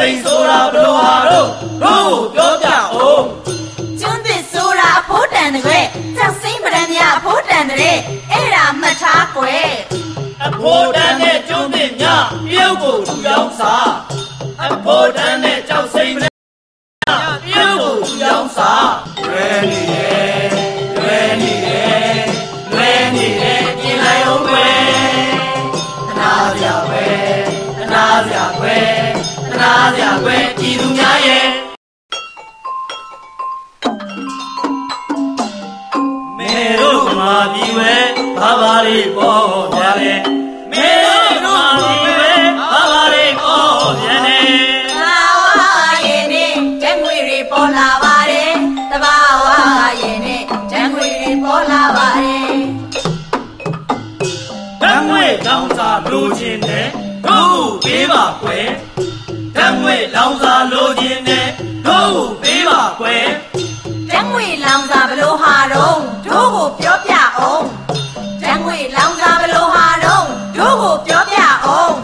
စိန်ဆိုတာဘလို့ဟာတော့တို့ပြောပြအောင်ကျွန်းသစ်ဆိုတာအဖို့တန်တဲ့ကြောက်စိမ့်ပရံမြအဖို့တန်တဲ့အဲ့ဒါမှတ်ထားကွယ်အဖို့တန်တဲ့ကျွန်းသစ်ညပြုတ်ကိုလူရောက်စားအဖို့တန်တဲ့ကြောက်စိမ့်ပရံမြပြုတ်ကိုလူရောက်စားလွယ်နေရဲ့လွယ်နေရဲ့လွယ်နေရဲ့ပြင်လိုက်အောင်ကွယ်ခနာပြပဲခနာပြကွယ်ခနာပြကွယ်ကြည်သူများရဲ့မေတို့မာပြီဝဲဘာဘာလေးပေါ်ကြတယ်မေတို့မာပြီဝဲဘာဘာလေးပေါ်ကြတယ်ဘာဝရဲ့နဲ့ဓာတ်ငွေတွေပေါ်လာပါတယ်တဘာဝရဲ့နဲ့ဓာတ်ငွေတွေပေါ်လာပါတယ်ဓာတ်ငွေလောင်စာလိုချင်တယ်တို့ပေးပါကွယ်ဓာတ်ငွေလောင်စာလိုချင်တယ်တို့ပေးပါကွယ်ဓာတ်ငွေလောင်စာဘလို့ဟာတော့တို့ကိုပြောပြအောင်ဓာတ်ငွေလောင်စာဘလို့ဟာတော့တို့ကိုပြောပြအောင်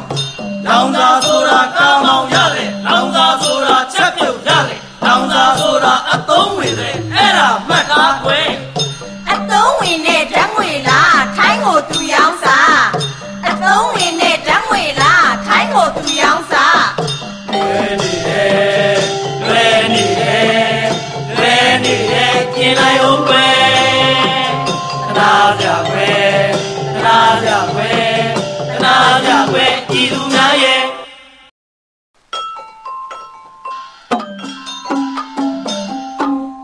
လောင်စာဆိုတာကောင်းအောင်ရတယ်လောင်စာဆိုတာချက်ပြုတ်ရတယ်လောင်စာဆိုတာအသုံးဝင်တယ်အဲ့ဒါမှတ်သားကွယ်အသုံးဝင်တဲ့ဓာတ်ငွေလားထိုင်းကိုသူရောင်းစားအသုံးဝင်တဲ့ဓာတ်ငွေလားထိုင်းကိုသူရောင်းစားလွယ်နေတယ်လွယ်နေတယ်လွယ်နေတယ်ပြင်လိုက်အောင်ကွယ်ခနာပြကွယ်ခနာပြကွယ်ခနာပြကွယ်ကြည်သူများရဲ့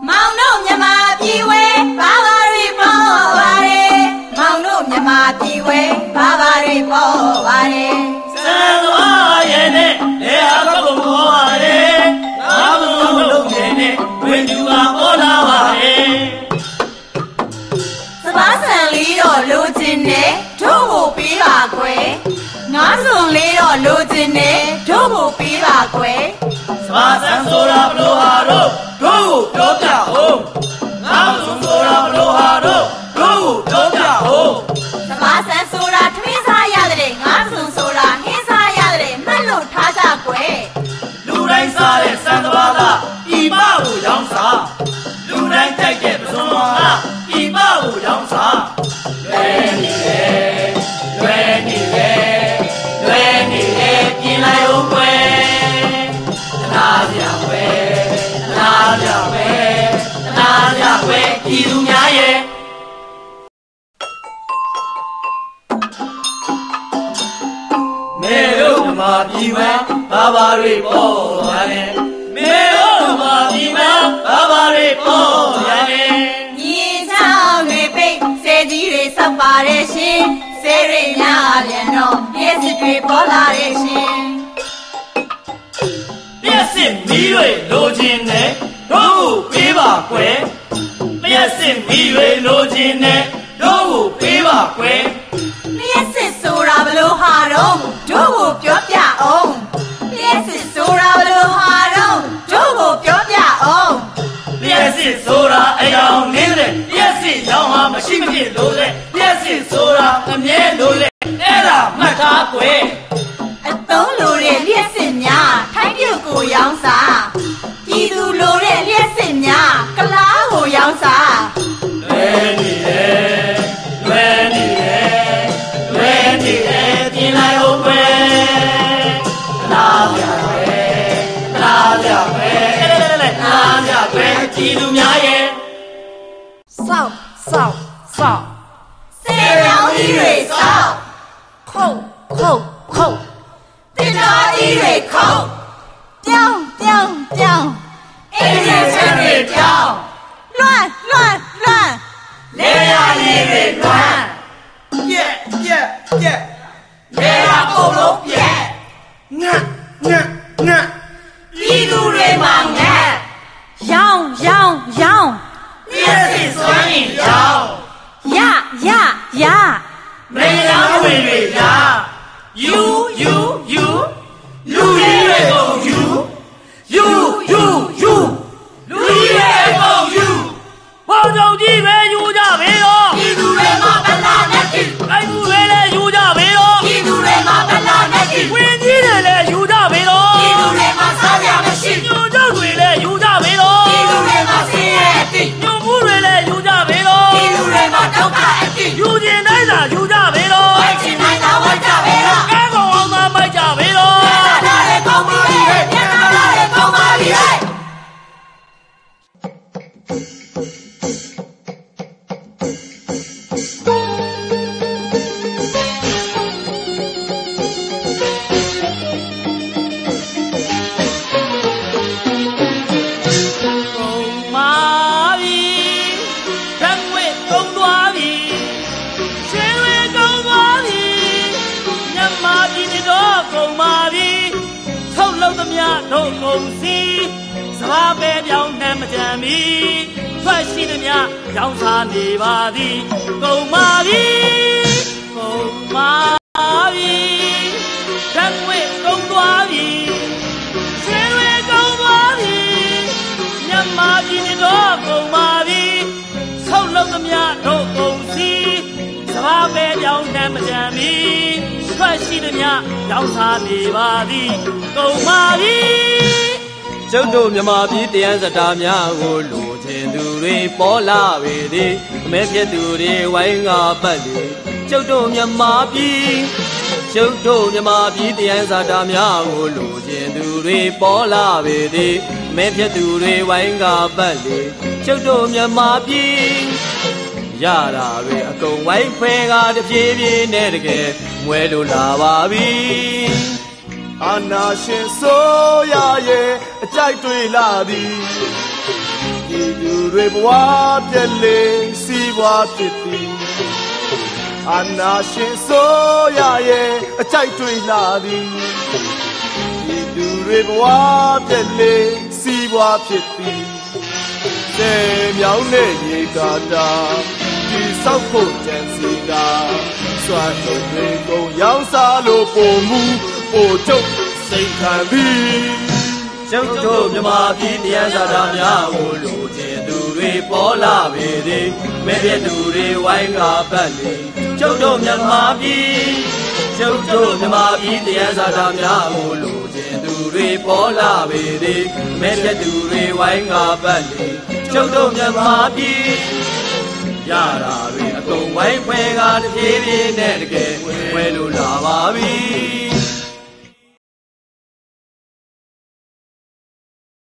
မောင်တို့မြမပြည်ဝဲဘာဘာတွေပေါ်ပါတယ်မောင်တို့မြမပြည်ဝဲဘာဘာတွေပေါ်ပါတယ်စံသွားရဲ့နဲ့လေဟာကပုံပေါ်ပါတယ်ငါမလုံးလုံးရဲ့နဲ့ဝင်သူကပေါ်လာပါတယ်စပားဆန်လေးတော့လိုချင်တယ်တို့ကိုပေးပါကွယ်ငါးစုံလေးတော့လိုချင်တယ်တို့ကိုပေးပါကွယ်စပားဆန်ဆိုတာဘလို့ဟာတော့တို့ကိုပြောပြအောင်ငါးစုံဆိုတာဘလို့ဟာတော့တို့ကိုပြောပြအောင်စပားဆန်ဆိုတာထမင်းစားရတဲ့ငါးစုံဆိုတာဟင်းစားရတဲ့မှတ်လို့ထားကြကွယ်လူတိုင်းစားတဲ့စံတဘာလားဤပကိုရောင်းစားလူတိုင်းကြိုက်တဲ့ပစွန်မောင်လားဤပကိုရောင်းစားလွယ်နေတယ်လွယ်နေတယ်လွယ်နေတယ်ပြင်လိုက်အောင်ကွယ်ခနာပြကွယ်ခနာပြကွယ်ခနာပြကွယ်ကြည်သူများရဲ့မေတို့ဓမ္မပြည်မှာဘာဘာတွေပေါ်လာတယ်မေတို့ဓမ္မပြည်မှာဘာဘာတွေပေါ်လာတယ်မြေချောင်းတွေပိတ်ဆဲကြီးတွေဆောက်ပါတယ်ရှင်ဆဲရိများပြန်တော့ရက်စစ်တွေပေါ်လာတယ်ရှင်ရက်စစ်မီးတွေလိုချင်တယ်တို့ကိုပေးပါကွယ်ရက်စစ်မီးတွေလိုချင်တယ်တို့ကိုပေးပါကွယ်လျှက်စစ်ဆိုတာဘလို့ဟာတော့တို့ကိုပြောပြအောင်လျှက်စစ်ဆိုတာဘလို့ဟာတော့တို့ကိုပြောပြအောင်လျှက်စစ်ဆိုတာအယောင်နင်းတယ်လျှက်စစ်ရောင်ဟာမရှိမဖြစ်လို့လေလျှက်စစ်ဆိုတာအမြဲလို့လေအဲ့ဒါမှတ်သားကွယ်အသုံးလိုတဲ့လျှက်စစ်များထိုင်းပြုတ်ကိုရောင်းစားပြည်သူလိုတဲ့လျှက်စစ်များကလားကိုရောင်းစားလွယ်နေတယ်လွယ်နေတယ်လွယ်နေတယ်ပြင်လိုက်အောင်ကွယ်ခနာပြကွယ်ခနာပြကွယ်ခနာပြကွယ်ကြည်သူများရဲ့ဆောက်စေရောင်ကြီးတွေဆောက်ခုတ်တင်တော်ကြီးတွေခုတ်ပြောင်းအိမ်ရဲ့ချမ်းတွေပြောင်းလွှမ်းလေယာကြီးတွေလွှမ်းပြက်လေယာကုန်လုံးပြက်ငတ်ပြည်သူတွေမှာငတ်ရောင်းမျက်စိစွမ်းရင်ရောင်းရမင်းရောင်းဝင်တွေရယူလူကြီးတွေကုန်ယူလူကြီးတွေကုန်ယူဘောင်ဆောင်ကြီးပဲယူကြပြီတော့ပြည်သူတွေမှာဗလာနဲ့ကြည့်အဲ့သူတွေလည်းယူကြပြီတော့ပြည်သူတွေမှာဗလာနဲ့ကြည့်ဝင်ကြီးတွေလည်းယူကြပြီတော့ပြည်သူတွေမှာစား များတို့ကုန်စီစဘာပဲပြောင်းနှမ်းမကြံမီထွက်ရှိသည်များရောင်းစားနေပါသည်ကုန်ပါပြီကုန်ပါပြီဓာတ်ငွေကုန်သွားပြီရွှေတွေကုန်သွားပြီမြန်မာပြည်တော်ကုန်ပါပြီဆောက်လုပ်သည်များတို့ကုန်စီစဘာပဲပြောင်းနှမ်းမကြံမီထွက်ရှိသည်များရောင်းစားနေပါသည်ကုန်ပါပြီကျုပ်တို့မြန်မာပြည်တရားစတာများကိုလိုချင်သူတွေပေါ်လာပေသည်အမဲဖြစ်သူတွေဝိုင်းငါပတ်လေကျုပ်တို့မြန်မာပြည်ကျုပ်တို့မြန်မာပြည်တရားစတာများကိုလိုချင်သူတွေပေါ်လာပေသည်အမဲဖြစ်သူတွေဝိုင်းငါပတ်လေကျုပ်တို့မြန်မာပြည်ရတာတွေအကုန်ဝိုင်းဖဲကတပြေးပြေးနဲ့တကယ်မွဲလို့လာပါပြီအာနာရှင်ဆိုရရဲ့အကြိုက်တွေလာသည်ဒီသူတွေဘဝပြက်လေစီးပွားဖြစ်သည်အာနာရှင်ဆိုရရဲ့အကြိုက်တွေလာသည်ဒီသူတွေဘဝပြက်လေစီးပွားဖြစ်သည်စေမြောင်းနဲ့ရေကာတာဒီဆောက်ဖို့ကြံစီတာစွာထုတ်တွေကုန်ရောင်းစားလို့ပုံမှုပို့ချုပ်စိတ်ခံပြီးကျုပ်တို့မြမပြည်တရားစာတာများကိုလိုချင်သူတွေပေါ်လာပေသည်မဲပြသူတွေဝိုင်းကားပတ်လေကျုပ်တို့မြမပြည်ကျုပ်တို့မြမပြည်တရားစာတာများကိုလိုချင်သူတွေပေါ်လာပေသည်မဲပြသူတွေဝိုင်းကားပတ်လေကျုပ်တို့မြမပြည်ရတာတွေအကုန်ဝိုင်းဖွဲကားတပြေးပြေးနဲ့တကယ်ဝဲလို့လာပါပြီ